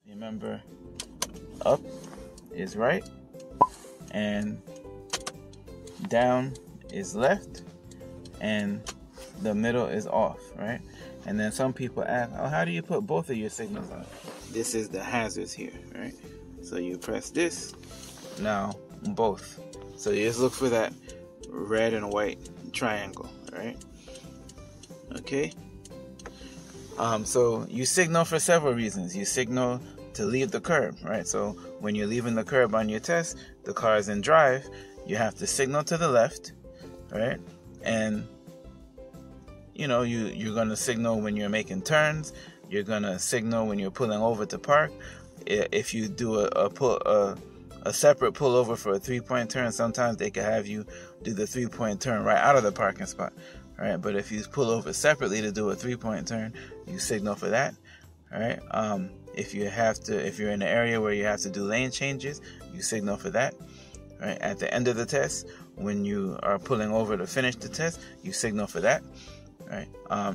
Remember, up is right and down is left and the middle is off, right? And then some people ask, oh, how do you put both of your signals on? This is the hazards here, right? So you press this, now both. So you just look for that red and white triangle, right? Okay. So you signal for several reasons. You signal to leave the curb, right? So when you're leaving the curb on your test, the car is in drive, you have to signal to the left, right? And you know, you're going to signal when you're making turns. You're going to signal when you're pulling over to park. If you do a separate pullover for a 3-point turn, sometimes they can have you do the 3-point turn right out of the parking spot, right? But if you pull over separately to do a 3-point turn, you signal for that, right? If you're in an area where you have to do lane changes, you signal for that, right? At the end of the test, when you are pulling over to finish the test, you signal for that, right?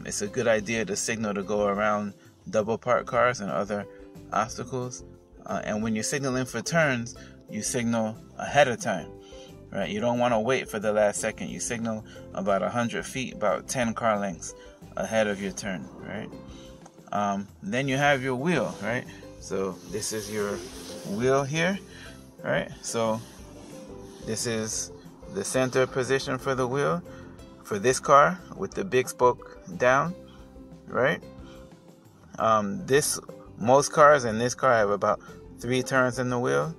It's a good idea to signal to go around double parked cars and other obstacles. And when you're signaling for turns, you signal ahead of time, right? You don't want to wait for the last second. You signal about 100 feet, about 10 car lengths ahead of your turn, right? Then you have your wheel, right? So this is your wheel here, right? So this is the center position for the wheel for this car with the big spoke down, right? Most cars in this car have about 3 turns in the wheel.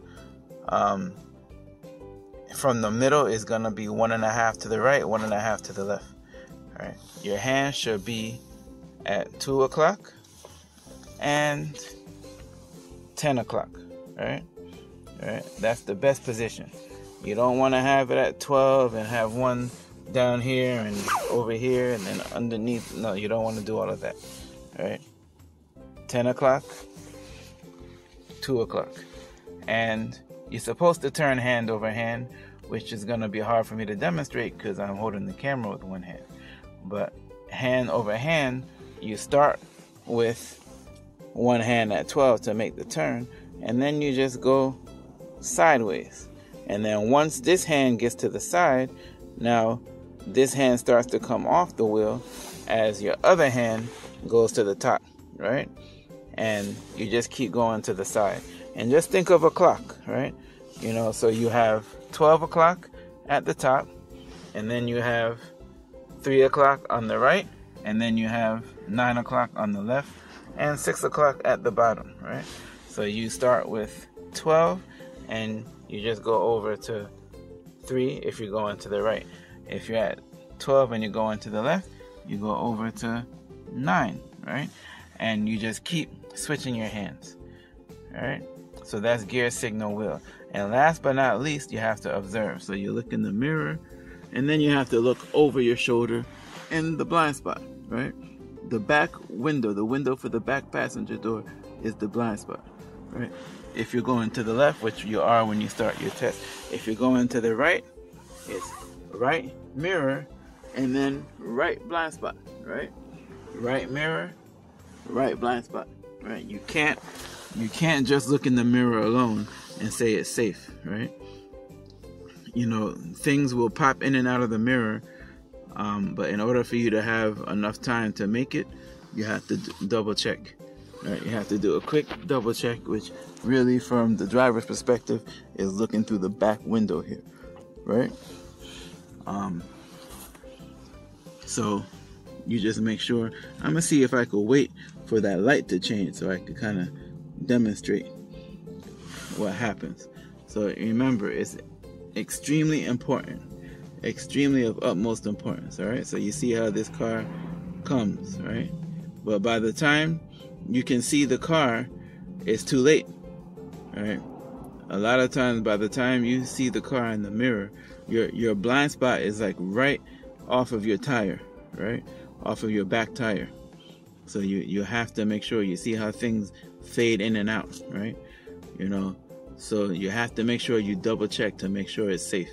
From the middle is gonna be 1.5 to the right, 1.5 to the left. All right. Your hand should be at 2 o'clock and 10 o'clock. Right? All right. That's the best position. You don't want to have it at 12 and have one down here and over here and then underneath. No, you don't want to do all of that. All right. 10 o'clock, 2 o'clock. And you're supposed to turn hand over hand, which is going to be hard for me to demonstrate because I'm holding the camera with one hand. But hand over hand, you start with one hand at 12 to make the turn, and then you just go sideways. And then once this hand gets to the side, now this hand starts to come off the wheel as your other hand goes to the top, right? And you just keep going to the side. And just think of a clock, right? You know, so you have 12 o'clock at the top, and then you have 3 o'clock on the right, and then you have 9 o'clock on the left, and 6 o'clock at the bottom, right? So you start with 12, and you just go over to 3 if you're going to the right. If you're at 12 and you're going to the left, you go over to 9, right? And you just keep switching your hands, all right? So that's gear, signal, wheel. And last but not least, you have to observe. So you look in the mirror, and then you have to look over your shoulder in the blind spot, right? The back window, the window for the back passenger door is the blind spot, right? If you're going to the left, which you are when you start your test, if you're going to the right, it's right mirror and then right blind spot, right? Right mirror, right blind spot, right? You can't just look in the mirror alone and say it's safe, right? You know, things will pop in and out of the mirror, but in order for you to have enough time to make it, you have to double check, right? You have to do a quick double check, which really from the driver's perspective is looking through the back window here, right? So you just make sure. I'm gonna see if I could wait for that light to change so I could kind of demonstrate what happens. So remember, it's extremely important, extremely of utmost importance. All right, so you see how this car comes, right? But by the time you can see the car, it's too late. All right, a lot of times by the time you see the car in the mirror, your blind spot is like right off of your tire, right, off of your back tire. So you have to make sure you see how things fade in and out, right? You know, so you have to make sure you double check to make sure it's safe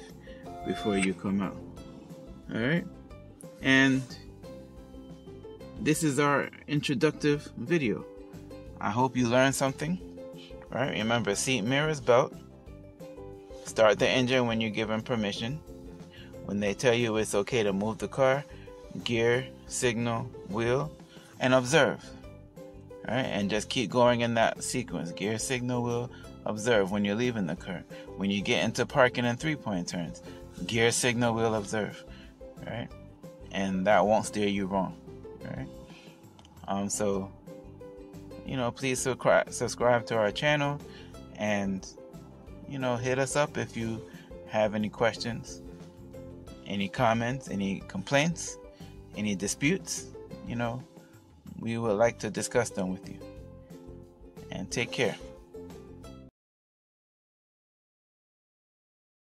before you come out. All right, and this is our introductive video. I hope you learned something, Right? Remember, seat mirrors, belt. Start the engine when you're given permission. When they tell you it's okay to move the car, gear, signal, wheel, and observe. All right? And just keep going in that sequence. Gear, signal, wheel, observe when you're leaving the car. When you get into parking and three-point turns, gear, signal, wheel, observe. All right? And that won't steer you wrong. All right? So, please subscribe to our channel, and hit us up if you have any questions, any comments, any complaints, any disputes. We would like to discuss them with you. And take care.